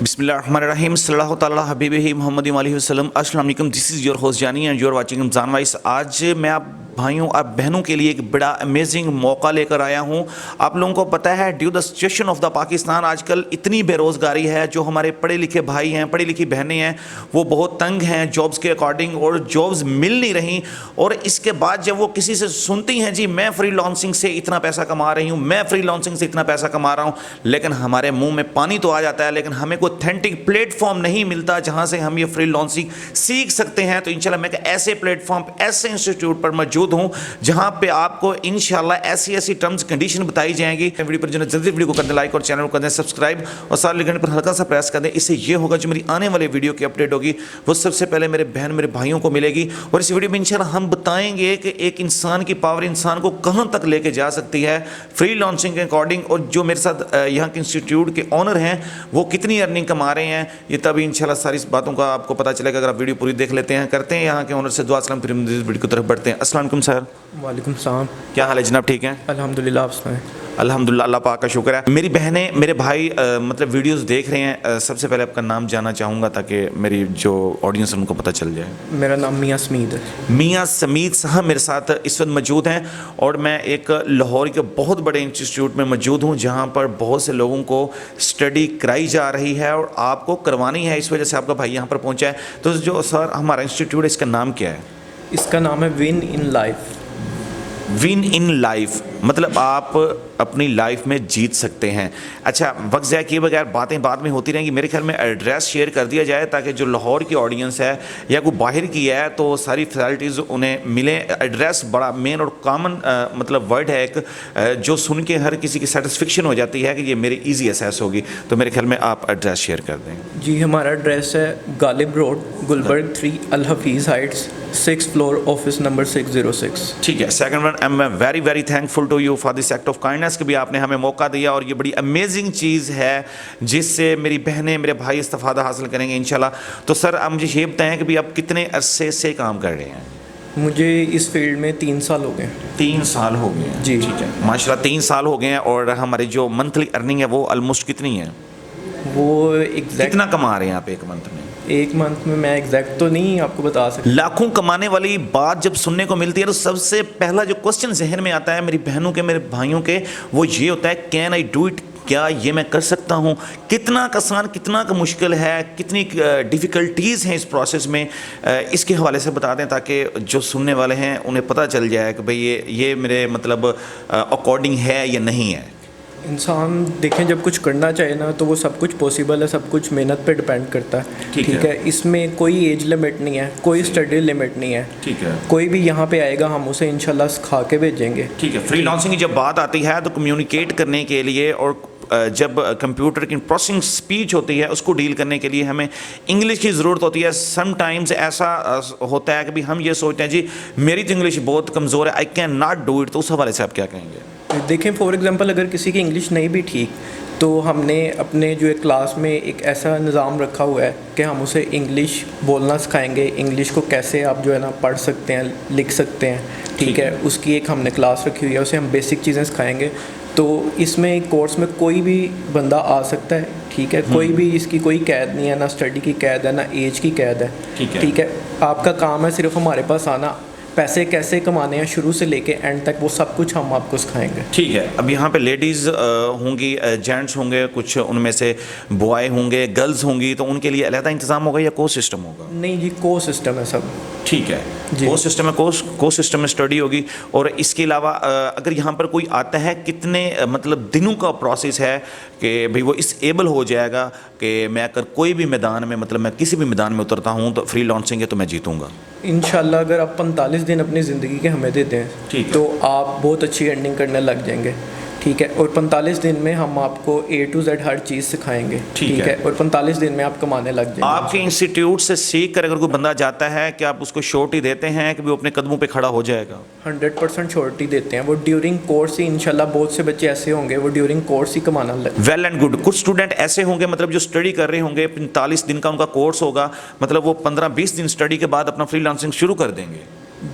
बिस्मिल्लाहिर्रहमानिर्रहीम सल्लल्लाहु तआला हबीबिही मोहम्मद अलैहि वसल्लम। अस्सलाम वालेकुम, दिस इज़ योर होस्ट जानी and your watching Ramzan vice. आज मैं आप भाइयों और बहनों के लिए एक बड़ा अमेजिंग मौका लेकर आया हूँ। आप लोगों को पता है due the situation of the Pakistan आजकल इतनी बेरोज़गारी है, जो हमारे पढ़े लिखे भाई हैं, पढ़ी लिखी बहनें हैं, वो बहुत तंग हैं जॉब्स के अकॉर्डिंग और जॉब्स मिल नहीं रही। और इसके बाद जब वो किसी से सुनती हैं जी मैं फ्रीलांसिंग से इतना पैसा कमा रही हूँ, मैं फ्रीलांसिंग से इतना पैसा कमा रहा हूँ, लेकिन हमारे मुंह में पानी तो आ जाता है, लेकिन हमें कोई ऑथेंटिक प्लेटफॉर्म नहीं मिलता जहाँ से हम ये फ्रीलांसिंग सीख सकते हैं। तो इंशाल्लाह मैं ऐसे प्लेटफॉर्म, ऐसे इंस्टीट्यूट पर मौजूद हूँ जहाँ पे आपको इंशाल्लाह ऐसी ऐसी टर्म्स कंडीशन बताई जाएंगी। वीडियो पर जो जल्दी वीडियो को कर दें लाइक और चैनल को कर दें सब्सक्राइब और सारे लिखने पर हल्का सा प्रेस कर दें। इससे ये होगा जो मेरी आने वाले वीडियो की अपडेट होगी वो सबसे पहले मेरे बहन मेरे भाइयों को मिलेगी। और इस वीडियो में इंशाल्लाह हम बताएंगे कि एक इंसान की पावर इंसान को कहाँ तक लेके जा सकती है फ्रीलांसिंग के अकॉर्डिंग, और जो मेरे साथ यहाँ के इंस्टीट्यूट के ऑनर हैं वो कितनी अर्निंग कमा रहे हैं, ये तभी इंशाल्लाह सारी बातों का आपको पता चलेगा अगर आप वीडियो पूरी देख लेते हैं। करते हैं यहाँ के ऑनर से दुआ सलाम, फिर वीडियो की तरफ बढ़ते हैं। अस्सलाम वालेकुम सर। वालेकुम सलाम। क्या हाल है जनाब, ठीक है? अल्हम्दुलिल्लाह, आप सुनाएं? अल्हम्दुलिल्लाह, अल्लाह पाक का शुक्र है। मेरी बहनें मेरे भाई मतलब वीडियोस देख रहे हैं, सबसे पहले आपका नाम जानना चाहूँगा ताकि मेरी जो ऑडियंस है उनको पता चल जाए। मेरा नाम मियाँ समीद है। मियाँ समीद साहब मेरे साथ इस वक्त मौजूद हैं और मैं एक लाहौर के बहुत बड़े इंस्टीट्यूट में मौजूद हूँ जहाँ पर बहुत से लोगों को स्टडी कराई जा रही है और आपको करवानी है, इस वजह से आपका भाई यहाँ पर पहुँचा है। तो जो सर हमारा इंस्टीट्यूट है इसका नाम क्या है? इसका नाम है win in life. Win in life मतलब आप अपनी लाइफ में जीत सकते हैं। अच्छा, वक्त ज़ाया किए बगैर बातें बाद में होती रहेंगी। मेरे ख्याल में एड्रेस शेयर कर दिया जाए ताकि जो लाहौर की ऑडियंस है या कोई बाहर की है तो सारी फैसिलिटीज़ उन्हें मिलें। एड्रेस बड़ा मेन और कॉमन मतलब वर्ड है एक, जो सुन के हर किसी की सेटिस्फेक्शन हो जाती है कि ये मेरी ईजी एसेस होगी। तो मेरे ख्याल में आप एड्रेस शेयर कर दें। जी, हमारा एड्रेस है Ghalib road, Gulberg 3, Al Hafeez heights, 6th floor, office number 606। ठीक है। Second one, I am very very thankful to you for this act of kindness कि भी आपने हमें मौका दिया और ये बड़ी अमेजिंग चीज़ है जिससे मेरी बहनें मेरे भाई इस्तेफादा हासिल करेंगे इंशाल्लाह। तो सर आप मुझे ये बताएं कि भी आप कितने अरसे से काम कर रहे हैं? मुझे इस फील्ड में 3 साल हो गए। 3 साल हो गए हैं? जी, ठीक है माशाल्लाह, 3 साल हो गए हैं। और हमारी जो मंथली अर्निंग है वो ऑलमोस्ट कितनी है? वो एग्जैक्ट कितना कमा रहे हैं आप एक मंथ में? एक मंथ में मैं एग्जैक्ट तो नहीं आपको बता सकता। लाखों कमाने वाली बात जब सुनने को मिलती है तो सबसे पहला जो क्वेश्चन जहन में आता है मेरी बहनों के, मेरे भाइयों के, वो ये होता है कैन आई डू इट? क्या ये मैं कर सकता हूँ? कितना आसान, कितना का मुश्किल है, कितनी डिफ़िकल्टीज़ हैं इस प्रोसेस में, इसके हवाले से बता दें ताकि जो सुनने वाले हैं उन्हें पता चल जाए कि भाई ये मेरे मतलब अकॉर्डिंग है या नहीं है। इंसान देखें जब कुछ करना चाहे ना तो वो सब कुछ पॉसिबल है, सब कुछ मेहनत पे डिपेंड करता है। ठीक है, इसमें कोई एज लिमिट नहीं है, कोई स्टडी लिमिट नहीं है। ठीक है, कोई भी यहाँ पे आएगा हम उसे इंशाल्लाह सिखा के भेजेंगे। ठीक है। फ्रीलांसिंग की जब बात आती है तो कम्युनिकेट करने के लिए और जब कंप्यूटर की प्रोसेसिंग स्पीच होती है उसको डील करने के लिए हमें इंग्लिश की ज़रूरत होती है। समटाइम्स ऐसा होता है कि भी हम ये सोचते हैं जी मेरी तो इंग्लिश बहुत कमज़ोर है, I can not do it. तो उस हवाले से आप क्या कहेंगे? देखें फॉर एग्जांपल अगर किसी की इंग्लिश नहीं भी ठीक तो हमने अपने जो है क्लास में एक ऐसा निज़ाम रखा हुआ है कि हम उसे इंग्लिश बोलना सिखाएंगे, इंग्लिश को कैसे आप जो है ना पढ़ सकते हैं, लिख सकते हैं। ठीक है, उसकी एक हमने क्लास रखी हुई है, उसे हम बेसिक चीज़ें सिखाएंगे। तो इसमें कोर्स में कोई भी बंदा आ सकता है। ठीक है, कोई भी इसकी कोई कैद नहीं है, ना स्टडी की कैद है ना एज की कैद है। ठीक है, आपका काम है सिर्फ हमारे पास आना, पैसे कैसे कमाने हैं शुरू से लेके एंड तक वो सब कुछ हम आपको सिखाएंगे। ठीक है। अब यहाँ पे लेडीज़ होंगी, जेंट्स होंगे, कुछ उनमें से बॉय होंगे, गर्ल्स होंगी, तो उनके लिए अलग इंतज़ाम होगा या को सिस्टम होगा? नहीं जी, को सिस्टम है सब। ठीक है, को सिस्टम है, को सिस्टम में स्टडी होगी। और इसके अलावा अगर यहाँ पर कोई आता है कितने मतलब दिनों का प्रोसेस है कि भाई वो इस एबल हो जाएगा कि मैं अगर कोई भी मैदान में मतलब मैं किसी भी मैदान में उतरता हूँ तो फ्रीलांसिंग है तो मैं जीतूँगा? इंशाल्लाह अगर आप 45 दिन अपनी ज़िंदगी के हमें देते हैं तो आप बहुत अच्छी अर्निंग करने लग जाएंगे। ठीक है, और 45 दिन में हम आपको A to Z हर चीज़ सिखाएंगे। ठीक है, और 45 दिन में आप कमाने लग जाएंगे। आपके इंस्टीट्यूट से सीख कर अगर कोई बंदा जाता है कि आप उसको श्योरिटी देते हैं कि वो अपने कदमों पे खड़ा हो जाएगा? 100% श्योरिटी देते हैं। वो ड्यूरिंग कोर्स ही इंशाल्लाह बहुत से बच्चे ऐसे होंगे वो ड्यूरिंग कोर्स ही कमाना लग। Well and good. कुछ स्टूडेंट ऐसे होंगे मतलब जो स्टडी कर रहे होंगे, 45 दिन का उनका कोर्स होगा, मतलब वो 15-20 दिन स्टडी के बाद अपना फ्रीलांसिंग शुरू कर देंगे।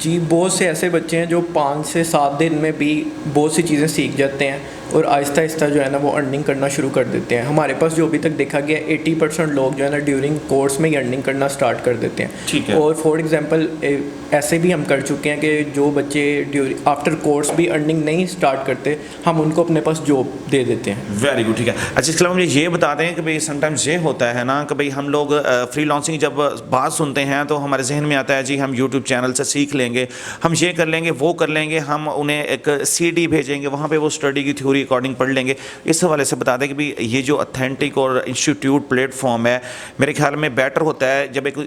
जी बहुत से ऐसे बच्चे हैं जो 5 से 7 दिन में भी बहुत सी चीज़ें सीख जाते हैं और आहिस्ता आहिस्ता जो है ना वो अर्निंग करना शुरू कर देते हैं। हमारे पास जो अभी तक देखा गया 80% लोग जो है ना ड्यूरिंग कोर्स में ही अर्निंग करना स्टार्ट कर देते हैं। ठीक है। और फॉर एग्जांपल ऐसे भी हम कर चुके हैं कि जो बच्चे ड्यूरिंग आफ्टर कोर्स भी अर्निंग नहीं स्टार्ट करते, हम उनको अपने पास जॉब दे देते हैं। वेरी गुड, ठीक है। अच्छा, इसके अलावा मुझे ये बता दें कि भाई समटाइम्स ये होता है ना कि भाई हम लोग फ्रीलांसिंग जब बात सुनते हैं तो हमारे जहन में आता है जी हम यूट्यूब चैनल से सीख लेंगे, हम ये कर लेंगे, वो कर लेंगे, हम उन्हें एक CD भेजेंगे, वहाँ पे वो स्टडी की थ्योरी अकॉर्डिंग पढ़ लेंगे। इस हवाले से बता दें कि भाई ये जो ऑथेंटिक और इंस्टीट्यूट प्लेटफॉर्म है, मेरे ख्याल में बेटर होता है जब एक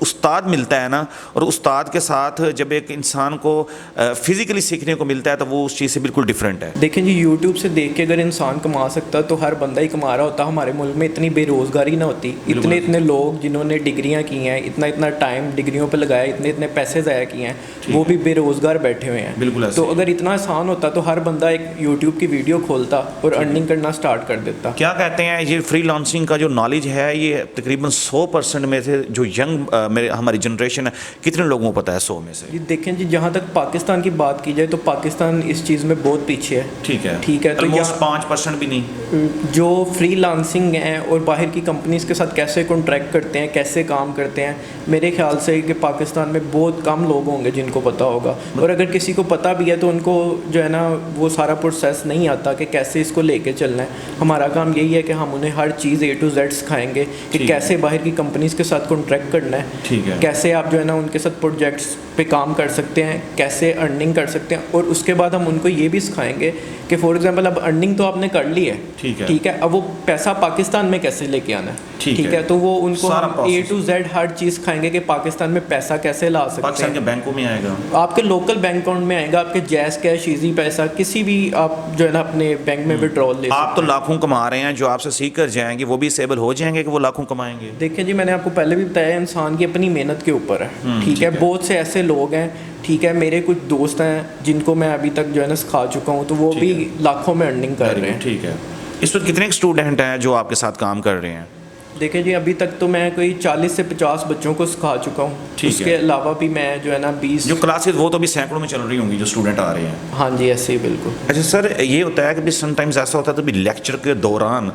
उस्ताद मिलता है ना, और उस्ताद के साथ जब एक इंसान को फिज़िकली सीखने को मिलता है तो वो उस चीज़ से बिल्कुल डिफरेंट है। देखें जी, यूट्यूब से देख के अगर इंसान कमा सकता तो हर बंदा ही कमा रहा होता, हमारे मुल्क में इतनी बेरोज़गारी ना होती। इतने इतने लोग जिन्होंने डिग्रियां की हैं, इतना इतना टाइम डिग्रियों पे लगाया, इतने इतने पैसे ज़ाया किए हैं, वो भी बेरोज़गार बैठे हुए हैं। बिल्कुल। तो अगर इतना आसान होता तो हर बंदा एक यूट्यूब की वीडियो खोलता और अर्निंग करना स्टार्ट कर देता। क्या कहते हैं ये फ्रीलांसिंग का जो नॉलेज है ये तकरीबन 100% में से जो यंग मेरे हमारी जनरेशन है, कितने लोगों को पता है 100 में से? जी देखें जी, जहाँ तक पाकिस्तान की बात की जाए तो पाकिस्तान इस चीज़ में बहुत पीछे है। ठीक है, ठीक है। तो ऑलमोस्ट 5% भी नहीं। जो फ्रीलांसिंग है और बाहर की कंपनीज़ के साथ कैसे कॉन्ट्रैक्ट करते हैं, कैसे काम करते हैं, मेरे ख्याल से कि पाकिस्तान में बहुत कम लोग होंगे जिनको पता होगा। और अगर किसी को पता भी है तो उनको जो है ना वो सारा प्रोसेस नहीं आता कि कैसे इसको लेके चलना है। हमारा काम यही है कि हम उन्हें हर चीज़ A to Z सिखाएंगे कि कैसे बाहर की कंपनीज़ के साथ कॉन्ट्रैक्ट करना है, ठीक है, कैसे आप जो है ना उनके साथ प्रोजेक्ट्स पे काम कर सकते हैं, कैसे अर्निंग कर सकते हैं। और उसके बाद हम उनको ये भी सिखाएंगे कि फॉर एग्जांपल अब अर्निंग तो आपने कर ली है, ठीक है, अब वो पैसा पाकिस्तान में कैसे लेके आना है, ठीक है। तो वो उनको हम A to Z हर चीज़ सिखाएंगे कि पाकिस्तान में पैसा कैसे ला सकते हैं। पाकिस्तान के बैंकों में आएगा, आपके लोकल बैंक अकाउंट में आएगा, आपके जैज़ कैश, ईजी पैसा, किसी भी आप जो है ना अपने बैंक में विड्रॉल ले सकते हैं। आप तो लाखों कमा रहे हैं, जो आपसे सीख कर जाएंगे वो भी स्टेबल हो जाएंगे कि वो लाखों कमाएंगे? देखिए जी, मैंने आपको पहले भी बताया इंसान की अपनी मेहनत के ऊपर है, ठीक है। बहुत से ऐसे लोग हैं, ठीक है, मेरे कुछ दोस्त हैं जिनको मैं अभी तक जो है ना सिखा चुका हूँ, तो वो भी लाखों में अर्निंग कर रहे हैं। ठीक है। इस वक्त कितने स्टूडेंट हैं जो आपके साथ काम कर रहे हैं? देखिए जी, अभी तक तो मैं कोई 40 से 50 बच्चों को सिखा चुका हूँ। उसके अलावा भी मैं जो है ना 20 जो क्लासेस वो तो भी सैकड़ों में चल रही होंगी जो स्टूडेंट आ रहे हैं। हाँ जी, ऐसे ही बिल्कुल। अच्छा सर, ये होता है कि भी समटाइम्स ऐसा होता है तो भी लेक्चर के दौरान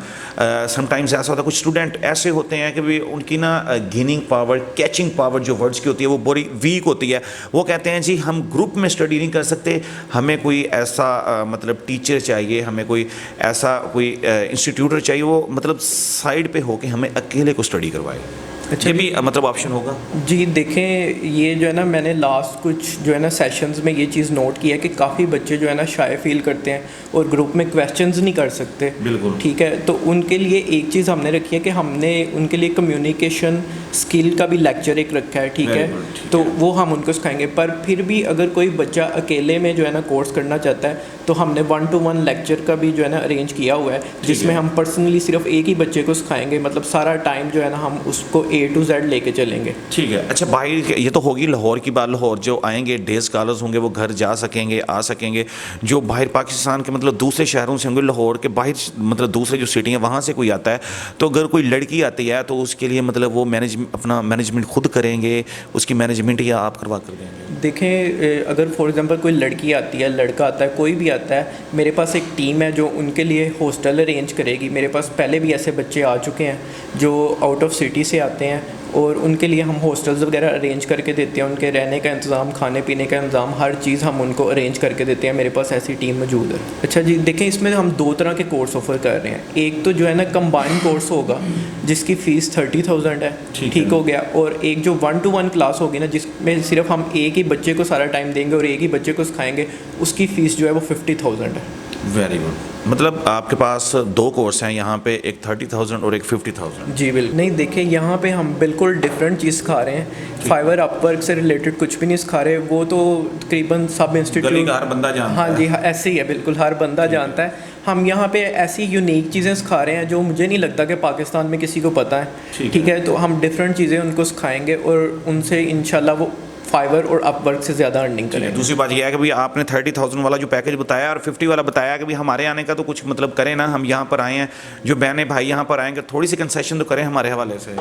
समटाइम्स ऐसा होता है कुछ स्टूडेंट ऐसे होते हैं कि भी उनकी ना गेनिंग पावर, कैचिंग पावर जो वर्ड्स की होती है वो बड़ी वीक होती है। वो कहते हैं जी हम ग्रुप में स्टडी नहीं कर सकते, हमें कोई ऐसा मतलब टीचर चाहिए, हमें कोई ऐसा कोई इंस्टीट्यूटर चाहिए, वो मतलब साइड पे होके हमें अकेले को स्टडी करवाए। अच्छा, ये भी मतलब ऑप्शन होगा? जी देखें, ये जो है ना मैंने लास्ट कुछ जो है ना सेशंस में ये चीज़ नोट की है कि काफ़ी बच्चे जो है ना शाय फील करते हैं और ग्रुप में क्वेश्चंस नहीं कर सकते। बिल्कुल, ठीक है। तो उनके लिए एक चीज़ हमने रखी है कि हमने उनके लिए कम्युनिकेशन स्किल का भी लेक्चर एक रखा है, ठीक है। तो वो हम उनको सिखाएंगे। पर फिर भी अगर कोई बच्चा अकेले में जो है ना कोर्स करना चाहता है तो हमने 1-to-1 लेक्चर का भी जो है ना अरेंज किया हुआ है, जिसमें हम पर्सनली सिर्फ एक ही बच्चे को सिखाएंगे। मतलब सारा टाइम जो है ना हम उसको A to Z लेके चलेंगे। ठीक है। अच्छा बाहर, ये तो होगी लाहौर की बात, लाहौर जो आएंगे डे स्कॉलर्स होंगे वो घर जा सकेंगे, आ सकेंगे। जो बाहर पाकिस्तान के मतलब दूसरे शहरों से होंगे, लाहौर के बाहर मतलब दूसरे जो सिटी हैं वहाँ से कोई आता है, तो अगर कोई लड़की आती है तो उसके लिए मतलब वो अपना मैनेजमेंट खुद करेंगे, उसकी मैनेजमेंट या आप करवा कर देंगे? देखें, अगर फॉर एग्जांपल कोई लड़की आती है, लड़का आता है, कोई भी आता है, मेरे पास एक टीम है जो उनके लिए हॉस्टल अरेंज करेगी। मेरे पास पहले भी ऐसे बच्चे आ चुके हैं जो आउट ऑफ सिटी से आते हैं और उनके लिए हम हॉस्टल्स वगैरह अरेंज करके देते हैं। उनके रहने का इंतज़ाम, खाने पीने का इंतज़ाम, हर चीज़ हम उनको अरेंज करके देते हैं। मेरे पास ऐसी टीम मौजूद है। अच्छा जी, देखें, इसमें हम 2 तरह के कोर्स ऑफ़र कर रहे हैं। एक तो जो है ना कंबाइंड कोर्स होगा जिसकी फ़ीस 30,000 है, ठीक हो गया। और एक जो 1-to-1 क्लास होगी ना, जिसमें सिर्फ हम एक ही बच्चे को सारा टाइम देंगे और एक ही बच्चे को सिखाएंगे, उसकी फ़ीस जो है वो 50,000 है। Very good. मतलब आपके पास 2 कोर्स हैं यहाँ पे, एक 30,000 और एक 50,000? जी बिल्कुल। नहीं, देखिए यहाँ पे हम बिल्कुल डिफरेंट चीज़ सिखा रहे हैं। फाइवर अपवर्क से रिलेटेड कुछ भी नहीं सिखा रहे, वो तो तकरीबन सब इंस्टीट्यूट हर बंदा जानता है। हाँ जी, ऐसे ही है, बिल्कुल हर बंदा जानता है। हम यहाँ पे ऐसी यूनिक चीज़ें सिखा रहे हैं जो मुझे नहीं लगता कि पाकिस्तान में किसी को पता है, ठीक है। तो हम डिफरेंट चीज़ें उनको सिखाएंगे और उनसे इंशाल्लाह वो फाइवर और अपवर्क से ज़्यादा अर्निंग करें। दूसरी बात यह है कि भाई आपने 30,000 वाला जो पैकेज बताया और 50 वाला बताया कि भाई हमारे आने का तो कुछ मतलब करें ना, हम यहाँ पर आए हैं, जो बहनें भाई यहाँ पर आएंगे, थोड़ी सी कंसेशन तो करें हमारे हवाले से।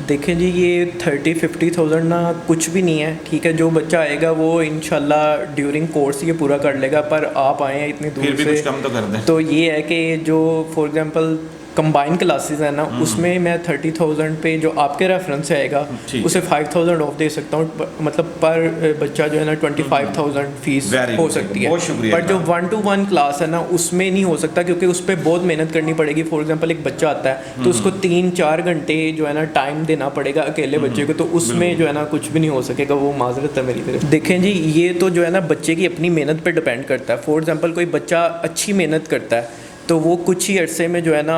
देखें जी, ये 30-50,000 ना कुछ भी नहीं है, ठीक है। जो बच्चा आएगा वो इंशाल्लाह ड्यूरिंग कोर्स ये पूरा कर लेगा, पर आप आए हैं इतनी दूर फिर भी से कुछ कम तो कर दें। तो ये है कि जो फॉर एग्जांपल कंबाइन क्लासेस है ना, उसमें मैं 30,000 पे जो आपके रेफरेंस से आएगा उसे 5,000 ऑफ दे सकता हूँ, मतलब पर बच्चा जो है ना 25,000 फीस हो सकती है। बट जो 1-to-1 क्लास है ना उसमें नहीं हो सकता, क्योंकि उस पर बहुत मेहनत करनी पड़ेगी। फॉर एग्जांपल एक बच्चा आता है तो उसको 3-4 घंटे जो है ना टाइम देना पड़ेगा अकेले बच्चे को, तो उसमें जो है ना कुछ भी नहीं हो सकेगा। वो माजरत है मेरी तरफ। देखें जी, ये तो जो है ना बच्चे की अपनी मेहनत पर डिपेंड करता है। फॉर एग्जाम्पल कोई बच्चा अच्छी मेहनत करता है तो वो कुछ ही अरसे में जो है ना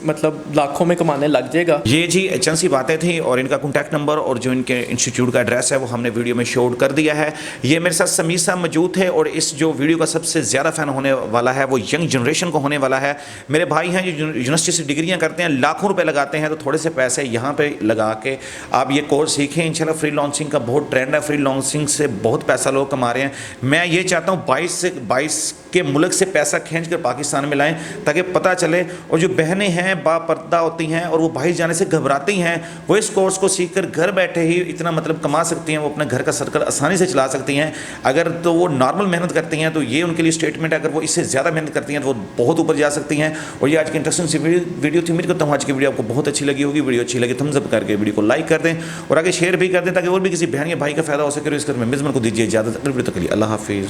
मतलब लाखों में कमाने लग जाएगा। ये जी चंद सी बातें थी, और इनका कॉन्टैक्ट नंबर और जो इनके इंस्टीट्यूट का एड्रेस है वो हमने वीडियो में शो कर दिया है। ये मेरे साथ समीर साहब मौजूद थे, और इस जो वीडियो का सबसे ज़्यादा फ़ैन होने वाला है वो यंग जनरेशन को होने वाला है। मेरे भाई हैं जो यूनिवर्सिटी से डिग्रियाँ करते हैं, लाखों रुपये लगाते हैं, तो थोड़े से पैसे यहाँ पर लगा के आप ये कोर्स सीखें। इंशाल्लाह फ्री लॉन्चिंग का बहुत ट्रेंड है, फ्री लॉन्चिंग से बहुत पैसा लोग कमा रहे हैं। मैं ये चाहता हूँ 22 के मुल्क से पैसा खींच कर पाकिस्तान में लाएँ, ताकि पता चले। और जो बहनें हैं बापर्दा होती हैं और वो बाहर जाने से घबराती हैं, वो इस कोर्स को सीखकर घर बैठे ही इतना मतलब कमा सकती हैं, वो अपने घर का सर्कल आसानी से चला सकती हैं। अगर तो वो नॉर्मल मेहनत करती हैं तो ये उनके लिए स्टेटमेंट है, अगर वो इससे ज़्यादा मेहनत करती हैं तो वो बहुत ऊपर जा सकती हैं। और ये आज की इंटरेस्टिंग सी वीडियो थी। उम्मीद करता हूँ आज की वीडियो आपको बहुत अच्छी लगी होगी। वीडियो अच्छी लगी थम्स अप करके वीडियो को लाइक कर दें और आगे शेयर भी कर दें, ताकि और भी किसी बहन या भाई का फायदा हो सके। और इस कर में मिज़मन को दीजिए इजाज़त। अगली वीडियो तक के लिए अल्लाह हाफिज़।